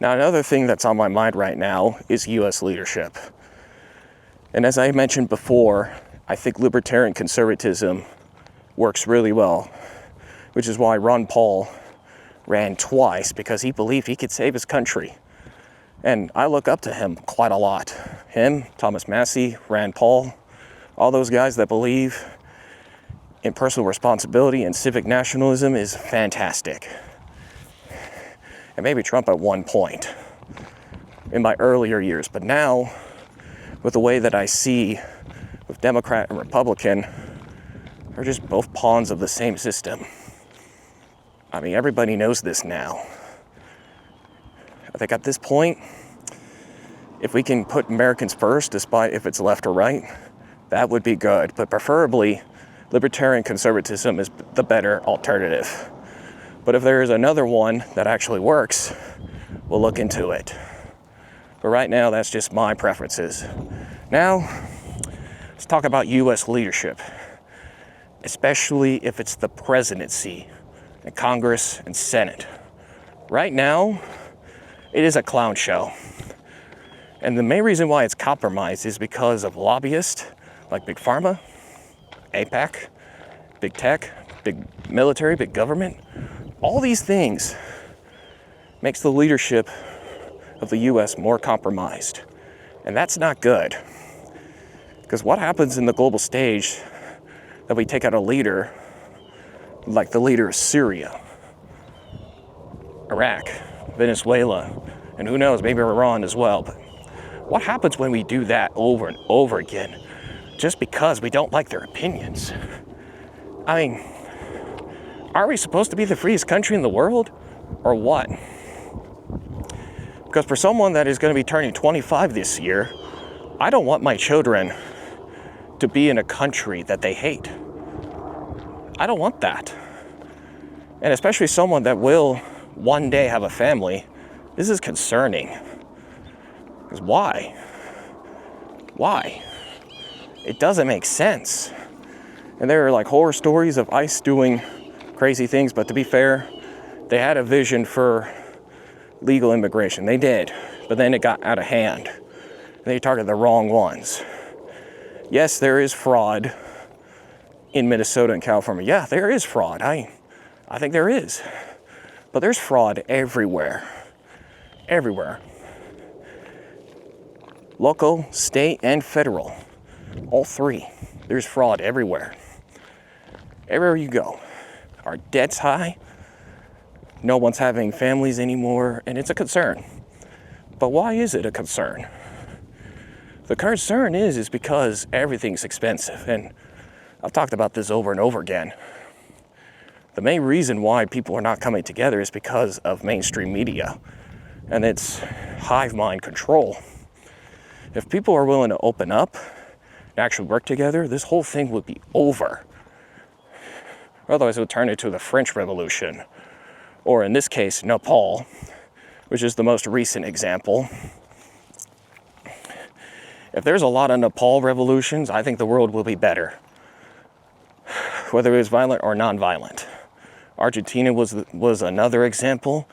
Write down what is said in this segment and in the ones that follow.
Now, another thing that's on my mind right now is U.S. leadership. And as I mentioned before, I think libertarian conservatism works really well, which is why Ron Paul ran twice, because he believed he could save his country. And I look up to him quite a lot. Him, Thomas Massey, Rand Paul, all those guys that believe in personal responsibility and civic nationalism is fantastic. And maybe Trump at one point in my earlier years. But now, with the way that I see with Democrat and Republican, they're just both pawns of the same system. I mean, everybody knows this now. I think at this point, if we can put Americans first, despite if it's left or right, that would be good. But preferably, libertarian conservatism is the better alternative. But if there is another one that actually works, we'll look into it. But right now, that's just my preferences. Now, let's talk about U.S. leadership, especially if it's the presidency and Congress and Senate. Right now, it is a clown show. And the main reason why it's compromised is because of lobbyists like Big Pharma, APAC, Big Tech, Big Military, Big Government. All these things makes the leadership of the U.S. more compromised. And that's not good. Because what happens in the global stage that we take out a leader, like the leader of Syria, Iraq, Venezuela, and who knows, maybe Iran as well. But what happens when we do that over and over again just because we don't like their opinions? I mean, are we supposed to be the freest country in the world or what? Because for someone that is going to be turning 25 this year, I don't want my children to be in a country that they hate. I don't want that. And especially someone that will one day have a family, this is concerning. Because why? Why? It doesn't make sense. And there are like horror stories of ICE doing crazy things, but to be fair, they had a vision for legal immigration. They did, but then it got out of hand. And they targeted the wrong ones. Yes, there is fraud in Minnesota and California. Yeah, there is fraud. I think there is. But there's fraud everywhere. Everywhere. Local, state, and federal. All three. There's fraud everywhere. Everywhere you go. Our debt's high. No one's having families anymore, and it's a concern. But why is it a concern? The concern is because everything's expensive, and I've talked about this over and over again. The main reason why people are not coming together is because of mainstream media and its hive mind control. If people are willing to open up and actually work together, this whole thing would be over. Otherwise, it would turn into the French Revolution, or in this case, Nepal, which is the most recent example. If there's a lot of Nepal revolutions, I think the world will be better, whether it was violent or non-violent. Argentina was another example.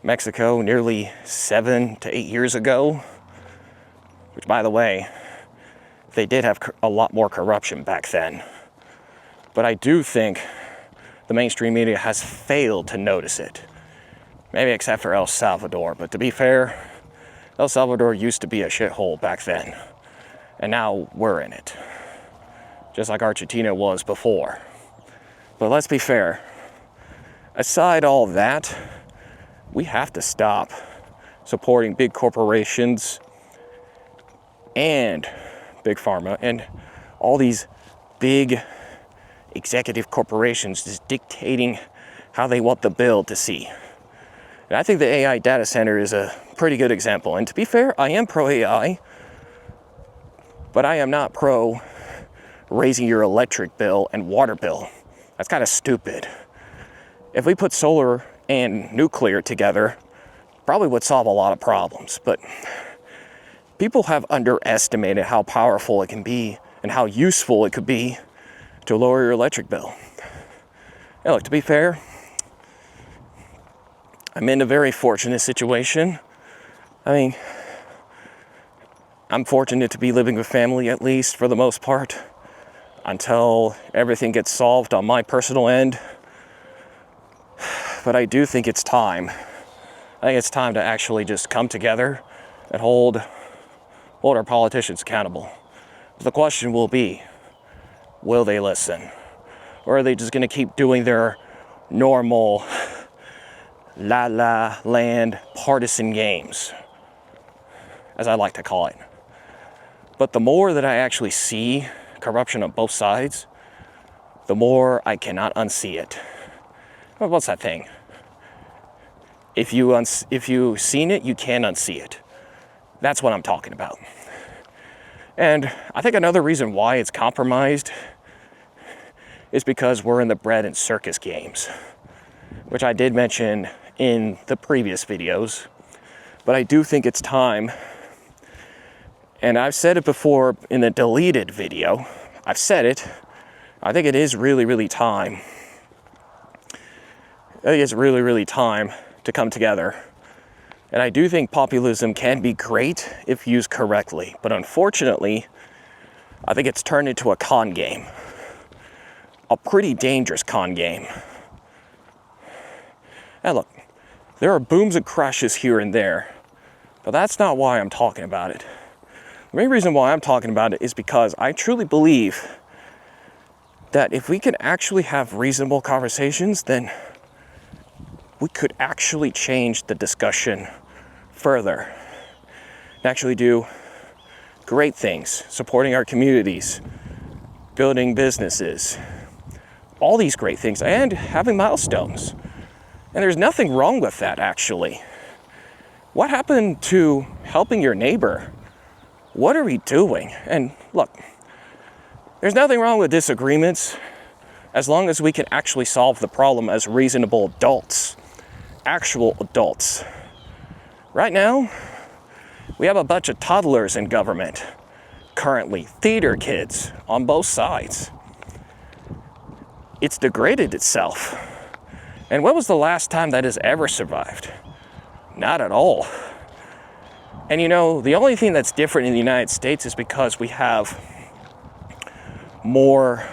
Mexico nearly 7 to 8 years ago, which, by the way, they did have a lot more corruption back then. But I do think the mainstream media has failed to notice it. Maybe except for El Salvador. But to be fair, El Salvador used to be a shithole back then. And now we're in it. Just like Argentina was before. But let's be fair. Aside all that, we have to stop supporting big corporations and Big Pharma and all these big executive corporations just dictating how they want the bill to see. And I think the AI data center is a pretty good example. And to be fair, I am pro AI, but I am not pro raising your electric bill and water bill. That's kind of stupid. If we put solar and nuclear together, probably would solve a lot of problems. But people have underestimated how powerful it can be and how useful it could be to lower your electric bill. And look, to be fair, I'm in a very fortunate situation I mean, I'm fortunate to be living with family, at least for the most part, until everything gets solved on my personal end. But I do think it's time. I think it's time to actually just come together and hold our politicians accountable. But the question will be, will they listen? Or are they just going to keep doing their normal la land partisan games, as I like to call it? But the more that I actually see corruption on both sides, the more I cannot unsee it. Well, what's that thing? If you've seen it, you can unsee it. That's what I'm talking about. And I think another reason why it's compromised is because we're in the bread and circus games, which I did mention in the previous videos. But I do think it's time, and I've said it before in the deleted video, I've said it, I think it is really, really time. I think it's really, really time to come together. And I do think populism can be great if used correctly. But unfortunately, I think it's turned into a con game. A pretty dangerous con game. And look, there are booms and crashes here and there. But that's not why I'm talking about it. The main reason why I'm talking about it is because I truly believe that if we can actually have reasonable conversations, then we could actually change the discussion further and actually do great things, supporting our communities, building businesses, all these great things, and having milestones. And there's nothing wrong with that, actually. What happened to helping your neighbor? What are we doing? And look, there's nothing wrong with disagreements as long as we can actually solve the problem as reasonable adults, actual adults. Right now, we have a bunch of toddlers in government currently, theater kids on both sides. It's degraded itself. And when was the last time that has ever survived? Not at all. And you know, the only thing that's different in the United States is because we have more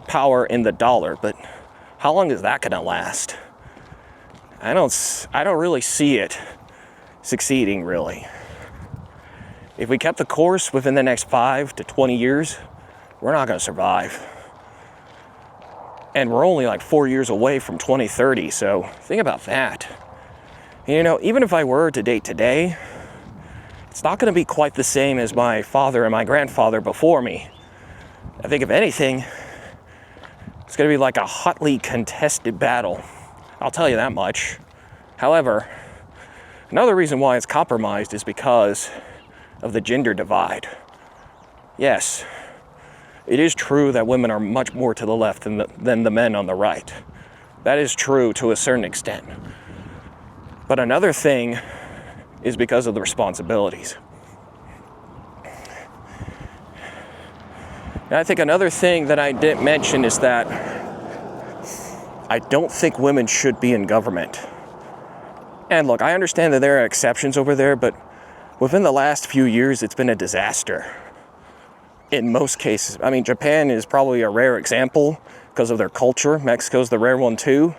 power in the dollar, but how long is that gonna last? I don't really see it succeeding, really. If we kept the course within the next 5 to 20 years, we're not gonna survive. And we're only like 4 years away from 2030, so think about that. You know, even if I were to date today, it's not gonna be quite the same as my father and my grandfather before me. I think if anything, it's gonna be like a hotly contested battle. I'll tell you that much. However, another reason why it's compromised is because of the gender divide. Yes, it is true that women are much more to the left than the men on the right. That is true to a certain extent. But another thing is because of the responsibilities. And I think another thing that I didn't mention is that I don't think women should be in government. And look, I understand that there are exceptions over there, but within the last few years, it's been a disaster. In most cases. I mean, Japan is probably a rare example because of their culture. Mexico's the rare one too.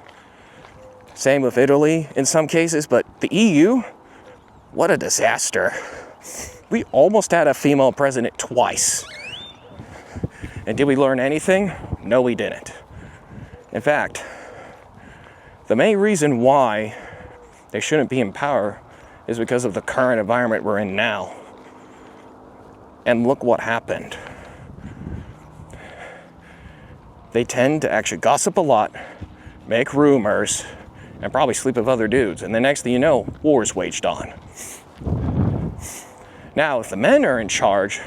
Same with Italy in some cases, but the EU, what a disaster. We almost had a female president twice. And did we learn anything? No, we didn't. In fact, the main reason why they shouldn't be in power is because of the current environment we're in now. And look what happened. They tend to actually gossip a lot, make rumors, and probably sleep with other dudes. And the next thing you know, war's waged on. Now, if the men are in charge,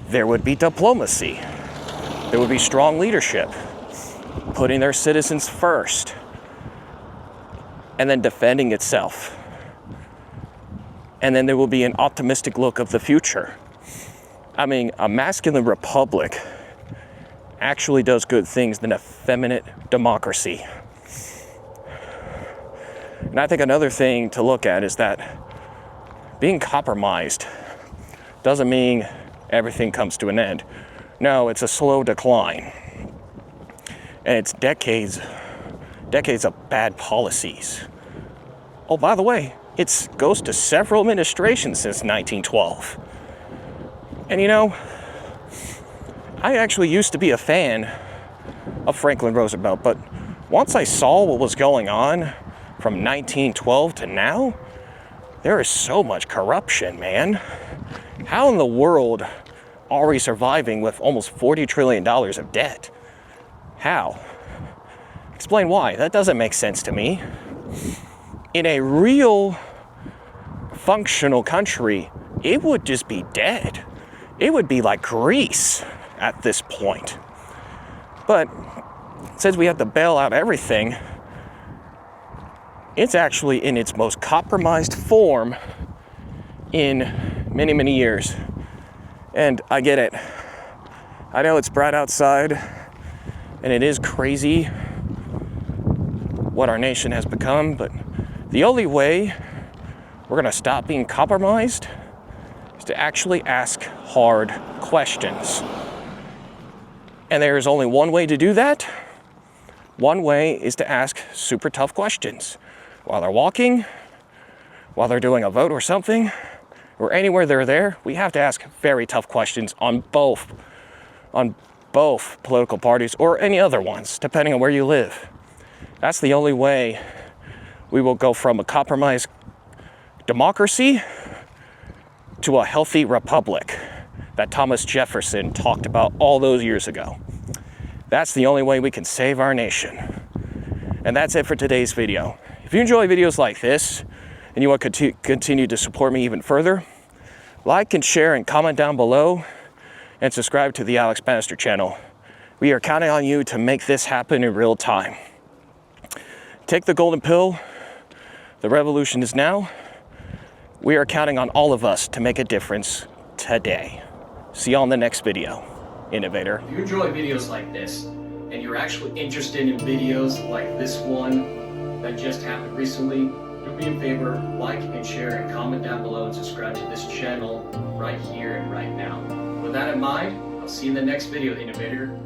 there would be diplomacy. There would be strong leadership, putting their citizens first, and then defending itself. And then there will be an optimistic look of the future. I mean, a masculine republic actually does good things than a feminine democracy. And I think another thing to look at is that being compromised doesn't mean everything comes to an end. No, it's a slow decline. And it's decades of bad policies. Oh, by the way, it goes to several administrations since 1912. And you know, I actually used to be a fan of Franklin Roosevelt, but once I saw what was going on from 1912 to now, there is so much corruption, man. How in the world are we surviving with almost $40 trillion of debt? How? Explain why. That doesn't make sense to me. In a real functional country, it would just be dead. It would be like Greece at this point. But since we have to bail out everything, it's actually in its most compromised form in many, many years. And I get it. I know it's bright outside, and it is crazy what our nation has become, but the only way we're going to stop being compromised is to actually ask hard questions. And there is only one way to do that. One way is to ask super tough questions. While they're walking, while they're doing a vote or something, or anywhere they're there, we have to ask very tough questions on both political parties or any other ones, depending on where you live. That's the only way we will go from a compromised democracy to a healthy republic that Thomas Jefferson talked about all those years ago. That's the only way we can save our nation. And that's it for today's video. If you enjoy videos like this and you want to continue to support me even further, like and share and comment down below and subscribe to the Alex Banister channel. We are counting on you to make this happen in real time. Take the golden pill. The revolution is now. We are counting on all of us to make a difference today. See you on the next video, innovator. If you enjoy videos like this, and you're actually interested in videos like this one that just happened recently, do me a favor, like and share and comment down below and subscribe to this channel right here and right now. With that in mind, I'll see you in the next video, innovator.